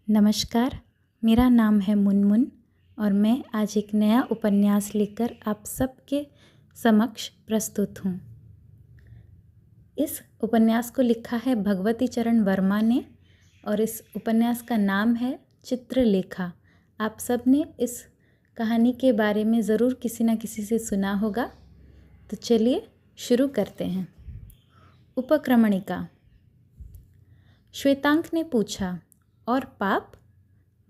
नमस्कार, मेरा नाम है मुनमुन और मैं आज एक नया उपन्यास लेकर आप सबके समक्ष प्रस्तुत हूँ। इस उपन्यास को लिखा है भगवती चरण वर्मा ने और इस उपन्यास का नाम है चित्रलेखा। आप सब ने इस कहानी के बारे में ज़रूर किसी न किसी से सुना होगा, तो चलिए शुरू करते हैं। उपक्रमणिका। श्वेतांक ने पूछा, और पाप?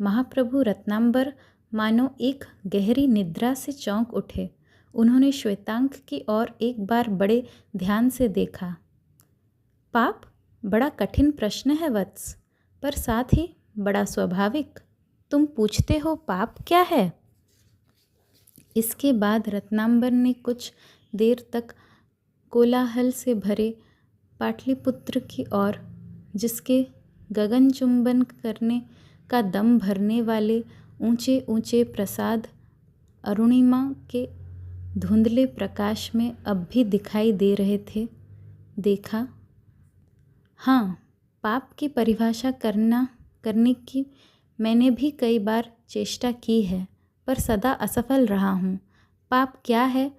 महाप्रभु रत्नांबर मानो एक गहरी निद्रा से चौंक उठे। उन्होंने श्वेतांक की ओर एक बार बड़े ध्यान से देखा। पाप बड़ा कठिन प्रश्न है वत्स, पर साथ ही बड़ा स्वाभाविक। तुम पूछते हो पाप क्या है? इसके बाद रत्नांबर ने कुछ देर तक कोलाहल से भरे पाटलिपुत्र की ओर, जिसके गगन चुंबन करने का दम भरने वाले ऊंचे ऊंचे प्रासाद अरुणिमा के धुंधले प्रकाश में अब भी दिखाई दे रहे थे, देखा। हाँ, पाप की परिभाषा करने की मैंने भी कई बार चेष्टा की है, पर सदा असफल रहा हूँ। पाप क्या है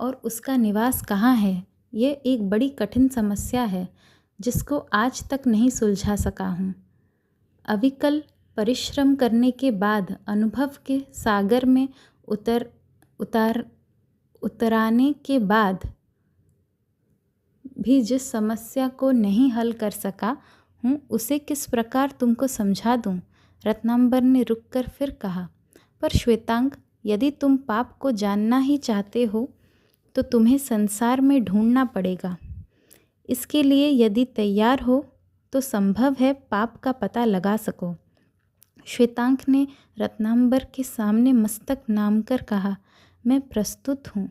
और उसका निवास कहाँ है, ये एक बड़ी कठिन समस्या है जिसको आज तक नहीं सुलझा सका हूँ। अविकल परिश्रम करने के बाद अनुभव के सागर में उतराने के बाद भी जिस समस्या को नहीं हल कर सका हूँ, उसे किस प्रकार तुमको समझा दूँ? रत्नांबर ने रुककर फिर कहा, पर श्वेतांक, यदि तुम पाप को जानना ही चाहते हो तो तुम्हें संसार में ढूंढना पड़ेगा। इसके लिए यदि तैयार हो तो संभव है पाप का पता लगा सको। श्वेतांक ने रत्नांबर के सामने मस्तक नाम कर कहा, मैं प्रस्तुत हूँ।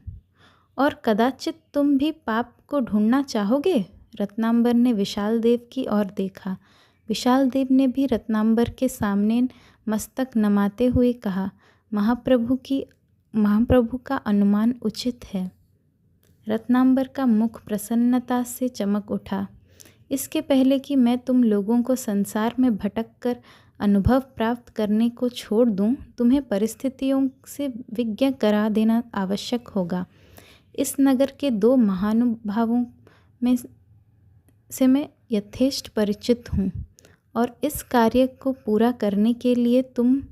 और कदाचित तुम भी पाप को ढूंढना चाहोगे? रत्नांबर ने विशाल देव की ओर देखा। विशाल देव ने भी रत्नांबर के सामने मस्तक नमाते हुए कहा, महाप्रभु का अनुमान उचित है। रत्नांबर का मुख प्रसन्नता से चमक उठा। इसके पहले कि मैं तुम लोगों को संसार में भटक कर अनुभव प्राप्त करने को छोड़ दूं, तुम्हें परिस्थितियों से विज्ञ करा देना आवश्यक होगा। इस नगर के दो महानुभावों में से मैं यथेष्ट परिचित हूँ और इस कार्य को पूरा करने के लिए तुम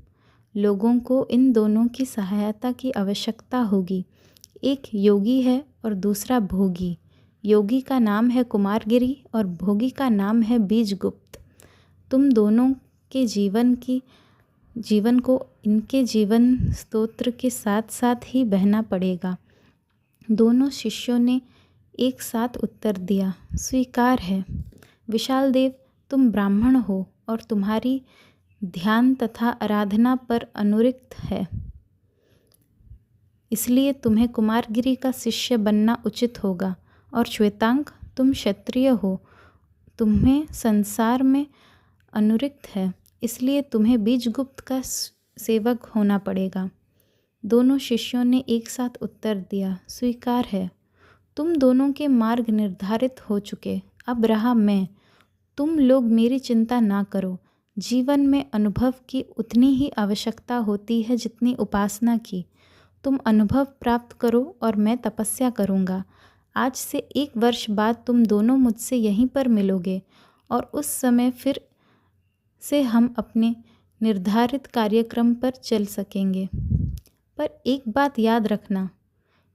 लोगों को इन दोनों की सहायता की आवश्यकता होगी। एक योगी है और दूसरा भोगी। योगी का नाम है कुमारगिरी और भोगी का नाम है बीजगुप्त। तुम दोनों के जीवन को इनके जीवन स्तोत्र के साथ साथ ही बहना पड़ेगा। दोनों शिष्यों ने एक साथ उत्तर दिया, स्वीकार है। विशाल देव, तुम ब्राह्मण हो और तुम्हारी ध्यान तथा आराधना पर अनुरक्त है, इसलिए तुम्हें कुमारगिरी का शिष्य बनना उचित होगा। और श्वेतांक, तुम क्षत्रिय हो, तुम्हें संसार में अनुरक्त है, इसलिए तुम्हें बीजगुप्त का सेवक होना पड़ेगा। दोनों शिष्यों ने एक साथ उत्तर दिया, स्वीकार है। तुम दोनों के मार्ग निर्धारित हो चुके, अब रहा मैं। तुम लोग मेरी चिंता ना करो। जीवन में अनुभव की उतनी ही आवश्यकता होती है जितनी उपासना की। तुम अनुभव प्राप्त करो और मैं तपस्या करूँगा। आज से 1 वर्ष बाद तुम दोनों मुझसे यहीं पर मिलोगे और उस समय फिर से हम अपने निर्धारित कार्यक्रम पर चल सकेंगे। पर एक बात याद रखना,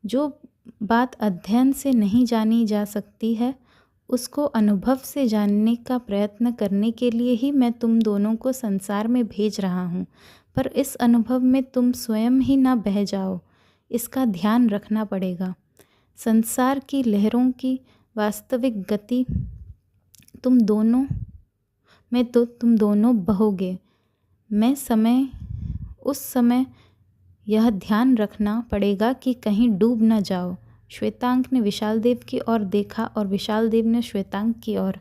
जो बात अध्ययन से नहीं जानी जा सकती है, उसको अनुभव से जानने का प्रयत्न करने के लिए ही मैं तुम दोनों को संसार में भेज रहा हूँ। पर इस अनुभव में तुम स्वयं ही ना बह जाओ, इसका ध्यान रखना पड़ेगा। संसार की लहरों की वास्तविक गति तुम दोनों बहोगे। उस समय यह ध्यान रखना पड़ेगा कि कहीं डूब न जाओ। श्वेतांक ने विशाल देव की ओर देखा और विशाल देव ने श्वेतांक की ओर।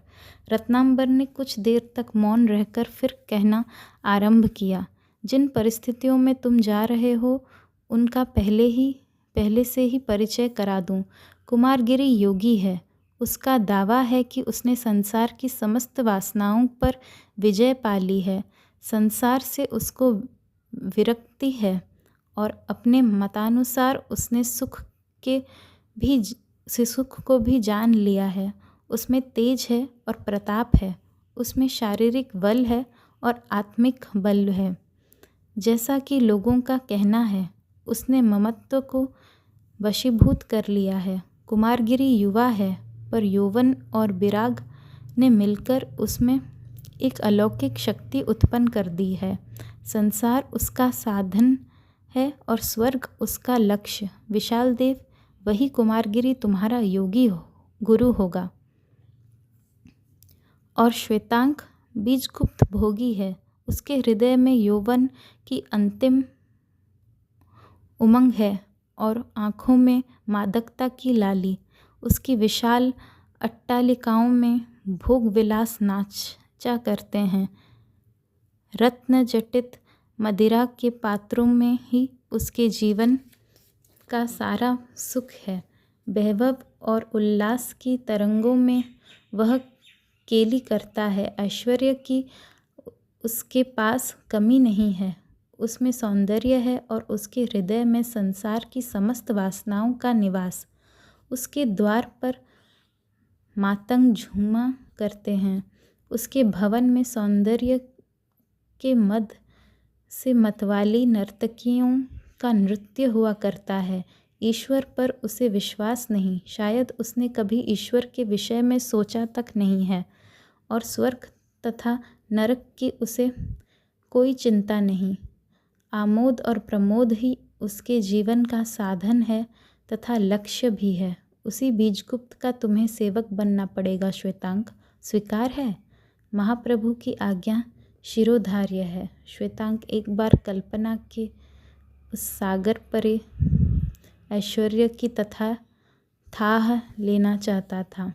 रत्नांबर ने कुछ देर तक मौन रहकर फिर कहना आरंभ किया, जिन परिस्थितियों में तुम जा रहे हो उनका पहले से ही परिचय करा दूं। कुमारगिरी योगी है। उसका दावा है कि उसने संसार की समस्त वासनाओं पर विजय पा ली है। संसार से उसको विरक्ति है और अपने मतानुसार उसने सुख को भी जान लिया है। उसमें तेज है और प्रताप है, उसमें शारीरिक बल है और आत्मिक बल है। जैसा कि लोगों का कहना है, उसने ममत्व को वशीभूत कर लिया है। कुमारगिरी युवा है, पर यौवन और विराग ने मिलकर उसमें एक अलौकिक शक्ति उत्पन्न कर दी है। संसार उसका साधन है और स्वर्ग उसका लक्ष्य। विशाल देव, वही कुमारगिरी तुम्हारा योगी गुरु होगा। और श्वेतांक बीजगुप्त भोगी है, उसके हृदय में यौवन की अंतिम उमंग है और आँखों में मादकता की लाली। उसकी विशाल अट्टालिकाओं में भोग विलास नाचा करते हैं। रत्न जटित मदिरा के पात्रों में ही उसके जीवन का सारा सुख है। वैभव और उल्लास की तरंगों में वह केली करता है। ऐश्वर्य की उसके पास कमी नहीं है, उसमें सौंदर्य है और उसके हृदय में संसार की समस्त वासनाओं का निवास। उसके द्वार पर मातंग झूमा करते हैं। उसके भवन में सौंदर्य के मद से मतवाली नर्तकियों का नृत्य हुआ करता है। ईश्वर पर उसे विश्वास नहीं, शायद उसने कभी ईश्वर के विषय में सोचा तक नहीं है। और स्वर्ग तथा नरक की उसे कोई चिंता नहीं। आमोद और प्रमोद ही उसके जीवन का साधन है तथा लक्ष्य भी है। उसी बीजगुप्त का तुम्हें सेवक बनना पड़ेगा श्वेतांक, स्वीकार है? महाप्रभु की आज्ञा शिरोधार्य है। श्वेतांक एक बार कल्पना के उस सागर परे ऐश्वर्य की तथा थाह लेना चाहता था।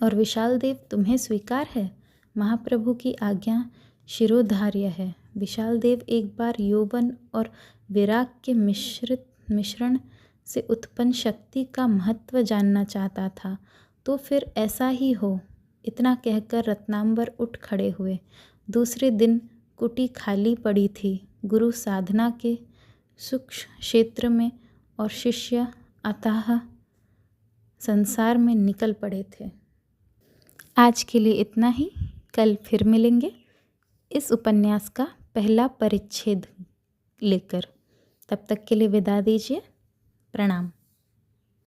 और विशाल देव, तुम्हें स्वीकार है? महाप्रभु की आज्ञा शिरोधार्य है। विशाल देव एक बार यौवन और विराग के मिश्रण से उत्पन्न शक्ति का महत्व जानना चाहता था। तो फिर ऐसा ही हो। इतना कहकर रत्नांबर उठ खड़े हुए। दूसरे दिन कुटी खाली पड़ी थी। गुरु साधना के सूक्ष्म क्षेत्र में और शिष्य अथाह संसार में निकल पड़े थे। आज के लिए इतना ही। कल फिर मिलेंगे इस उपन्यास का पहला परिच्छेद लेकर। तब तक के लिए विदा दीजिए। प्रणाम।